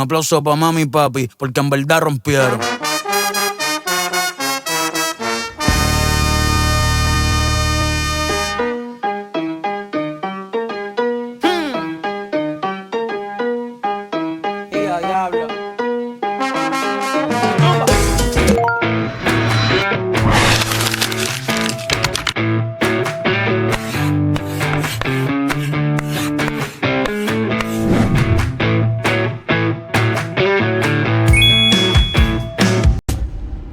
Un aplauso para mami y papi, porque en verdad rompieron. Diablo.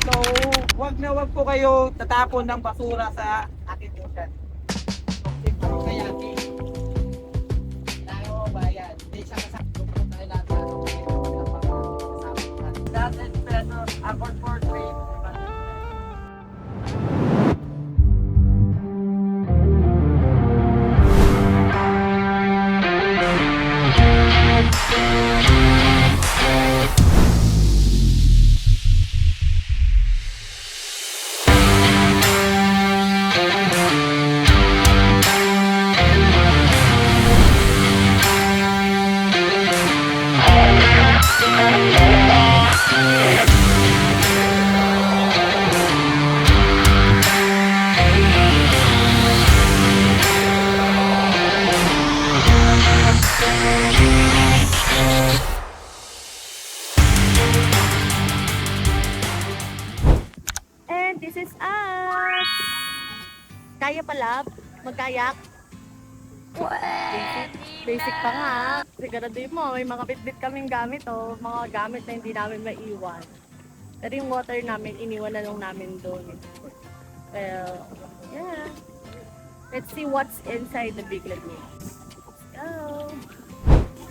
So, wag po kayo tatapon ng basura sa aking ocean. Kaya tayo bayan. Hindi siya kasakto po tayo lahat sa that is better. Afford for trade. And this is us! Kaya pala magkayak? Basic pa nga. Siguraduhin mo, may mga bitbit kaming gamit mga gamit na hindi namin maiwan. Pero yung water namin, iniwan na lang namin doon. Well, yeah. Let's see what's inside the Big Lagoon. Let's go!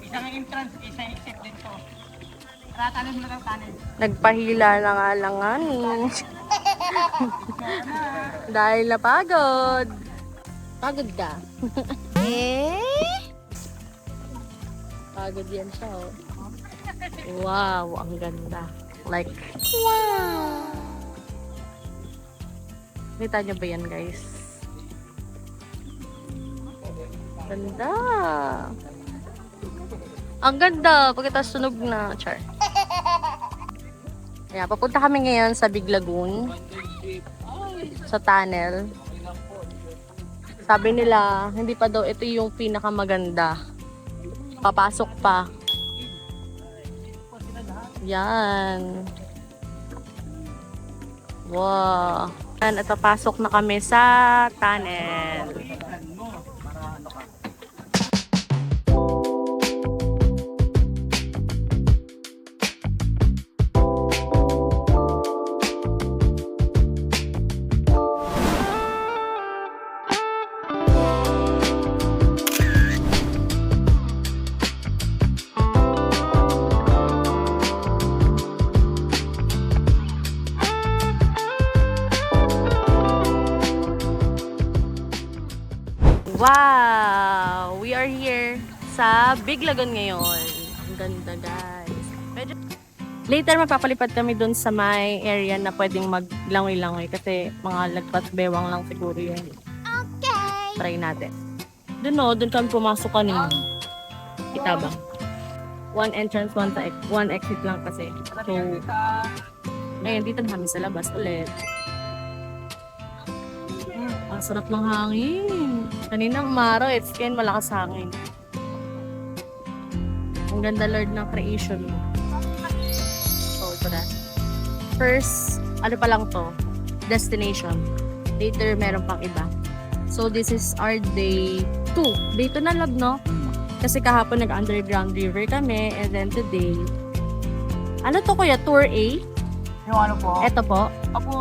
Isang entrance, isang exit din to. Ratanin mo lang tanin. Nagpahila na nga lang Dahil napagod. Pagod ka? Pagod yan siya Wow, ang ganda. Like, wow! Kita nyo ba yan, guys? Ganda! Ang ganda! Pagkatapos sunog na, char. Kaya, papunta kami ngayon sa Big Lagoon. Sa tunnel. Sabi nila, hindi pa daw ito yung pinakamaganda. Papasok pa. Yan. Wow. Yan, ito pasok na kami sa tunnel. Wow! We are here sa Big Lagoon ngayon. Ang ganda, guys. Later, mapapalipad kami dun sa may area na pwedeng maglangoy-langoy kasi mga lagpas bewang lang siguro yun. Okay! Try natin. Dun kami pumasok kanina. Kita ba? One entrance, one exit lang kasi. So, ngayon dito na kami sa labas ulit. Ang sarap ng hangin. Kaninang umaraw, it's kind malakas hangin. Ang ganda, Lord, ng creation mo. So, ito na. First, ano pa lang to? Destination. Later, meron pang iba. So, this is our day 2. Day 2 na, love, no? Kasi kahapon nag-underground river kami. And then today, ano to, kuya? Tour A? Yung ano po? Ito po. Ako,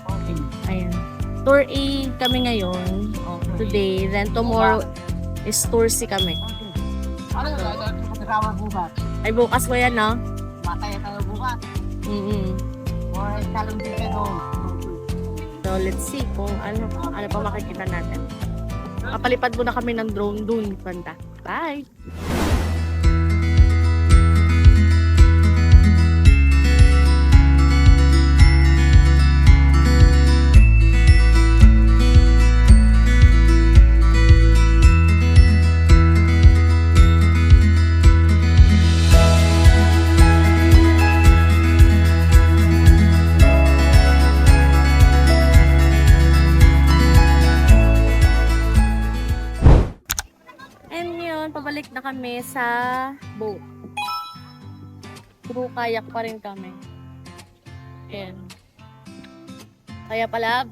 okay. Ayan. Tour A kami ngayon. Today. Then tomorrow is Tour C kami. Ano yung kasama bukas? Ay, bukas ko yan, no? Matay tayo bukas. Or talong dito doon. So, let's see kung ano pa makikita natin. Kapalipad muna kami ng drone dun. Banda. Bye! ngayon, pabalik na kami sa boat. Through kayak pa rin kami. Ayan. Kaya pala,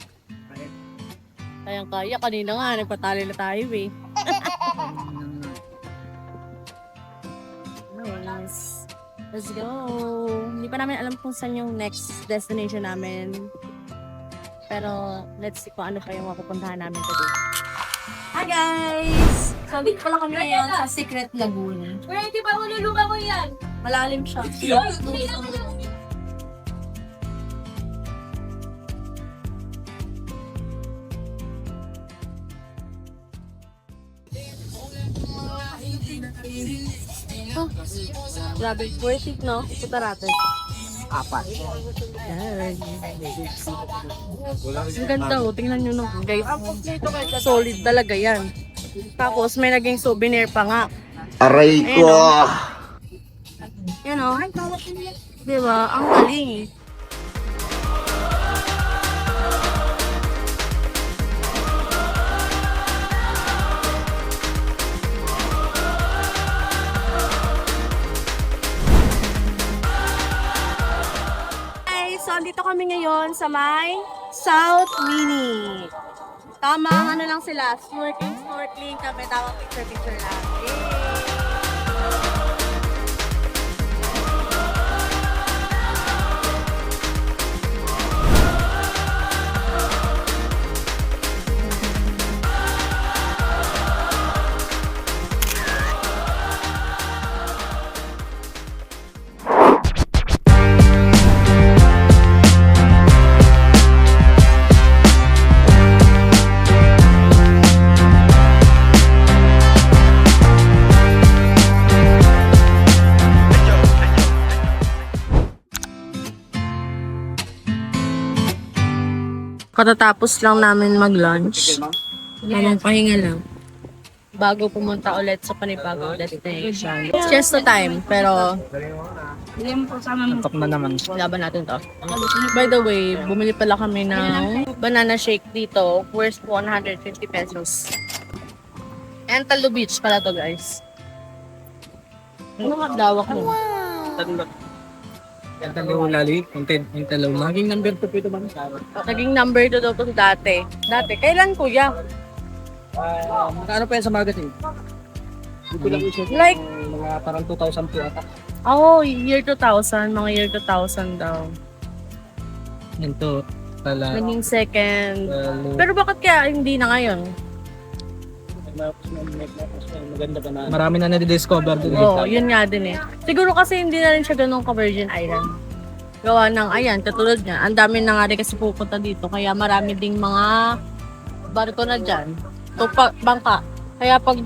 kaya kanina nga, nagpatali na tayo eh. Nice. Let's go! Hindi pa namin alam kung saan yung next destination namin. Pero, let's see kung ano pa yung mapupuntahan namin today. Hi guys! So, dito pala kami ngayon sa Secret Lagoon. Uy, di ba ululuba mo yan? Malalim siya. Oh, grabe, worth it, no? Punta natin. Apat. Yan. Ang ganda, oh. Tingnan nyo nung guys. Solid talaga yan. Tapos, may naging souvenir pa nga. Aray ko! Yan, oh. Diba? Ang galing. So, andito kami ngayon sa may South Mini. Tamang ano lang sila, snorkeling kami, tamang picture lang. Yay! Katatapos lang namin mag-lunch. Tamang pahinga lang. Bago pumunta ulit sa panibagong destination. It's just the time, pero Top na naman. laban natin to. By the way, bumili pala kami ng banana shake dito, worth 150 pesos. Antalo Beach pala to, guys. Ano nga dawak mo? Yan talagang lali. Yung talaw. Maging number 2 po ito ba? Naging number 2 daw to dati. Kailan kuya? Magkano pa yan sa magazine? Hindi ko lang isip. Like, Mga parang 2,000 po ata. oh, year 2000, mga year 2000 daw. Yan to. Tala. Naging second. Pero bakit kaya hindi na ngayon? Maganda ba na? Marami na na-discover din. Oo, yun nga din eh. Siguro kasi hindi na rin siya ganun ka-Virgin Island. Gawa ng, ayan, katulad niya, ang dami na nga rin kasi pupunta dito. Kaya marami ding mga barko na dyan. So, bangka. Kaya pag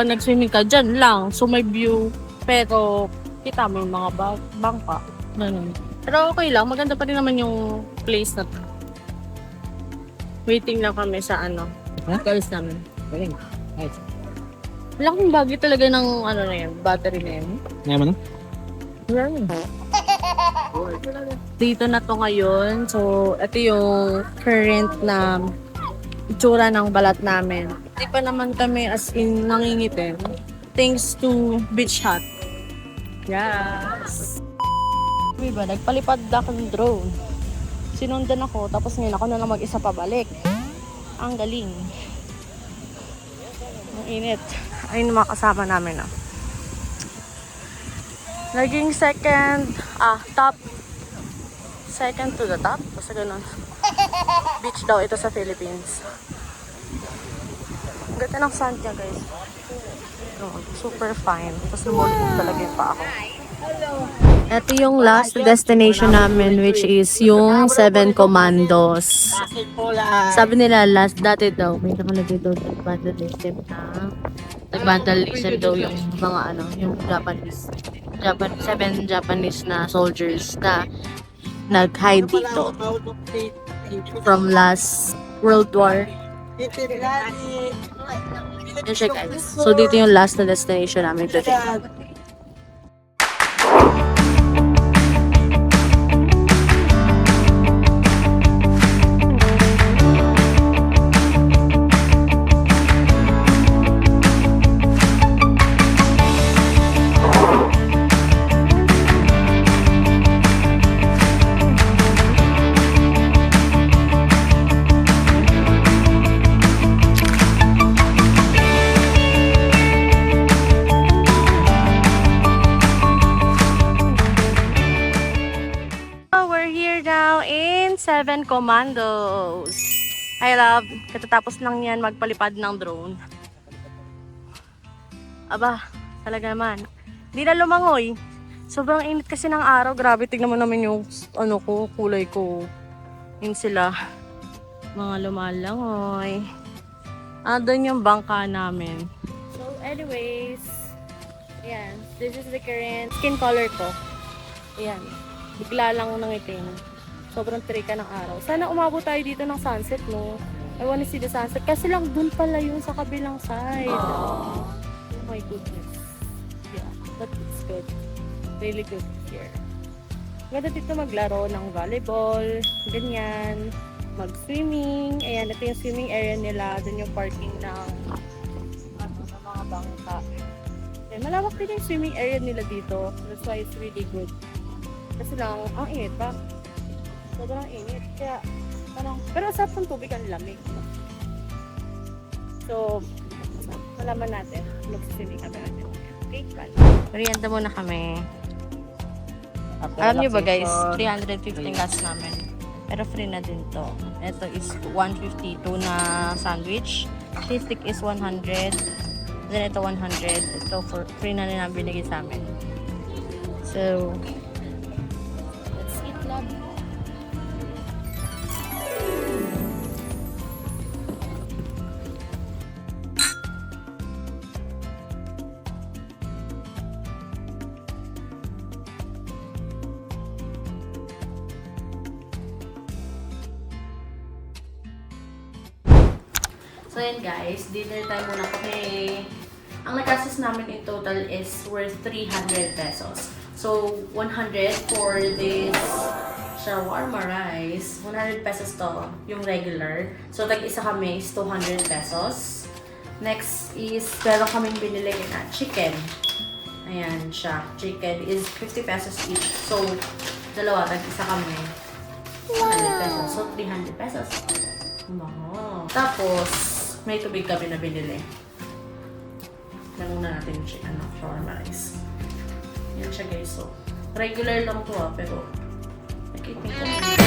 nag-swimming ka dyan lang, so may view. Pero, kita mo yung mga bangka. Ganun. Pero okay lang, maganda pa rin naman yung place na to. Waiting lang kami sa girls namin. Galing. Nice. Laking bagay talaga ng na yan, battery na yan. Ngayon mo Dito na to ngayon. So, ito yung current na itsura ng balat namin. Hindi pa naman kami as in nangingitin. Thanks to Beach Hut. Yes! Diba, nagpalipad ako ng drone. Sinundan ako, tapos ngayon ako na lang mag-isa pabalik. Ang galing. Ang init. Ayun yung mga kasama namin. Naging top. Second to the top. Basta ganun. Beach daw ito sa Philippines. Ang ganda ng sand niya, guys. Super fine. Tapos lumulubog talaga yung pa ako. Ito yung last destination namin, which is yung Seven Commandos. Sabi nila dati daw, may nakalagay daw nag-vandalism daw yung mga yung seven Japanese na soldiers na nag-hide dito from last World War. Yun siya, guys. So dito yung last na destination namin today. 7 Commandos. Hi love, katatapos lang yan magpalipad ng drone. Aba, talaga naman. Di na lumangoy. Sobrang init kasi ng araw. Grabe, tignan mo naman yung kulay ko. Yun sila. Mga lumalangoy. Doon yung bangka namin. So anyways, ayan. This is the current skin color ko. Ayan. Bigla lang nangitim. Sobrang trika ng araw. Sana umabot tayo dito ng sunset, no? I wanna see the sunset. Kasi lang dun pala yun sa kabilang side. Oh my goodness. Yeah, that's good. Really good here. Ganda dito maglaro ng volleyball, ganyan. Mag-swimming. Ayan, ito yung swimming area nila. Dun yung parking ng mga bangka. Ayan, malawak din yung swimming area nila dito. That's why it's really good. Kasi lang, ang init pa. Sobrang init. Kaya, parang, pero sa ng tubig ang lamig. So, malaman natin. Mag-swimming kami natin. Okay, bye. Merienda muna kami. Alam niyo ba guys, 315 gas namin. Pero free na din to. Ito is 150 tuna sandwich. Cheese stick is 100. Then ito 100. Ito for free na nila binigay sa amin. So, let's eat love. So yan guys, dinner time muna kami. Ang nagastos namin in total is worth 300 pesos. So 100 for this shawarma rice. 100 pesos to, yung regular. So tag-isa kami is 200 pesos. Next is, meron kaming binili na chicken. Ayan siya. Chicken is 50 pesos each. So, dalawa, tag-isa kami. 100 pesos. So 300 pesos. Wow. Tapos, may tubig kami na binili. Nanguna natin yung chicken, shawarma rice. Yan siya guys. So, regular lang to pero nakikita ko.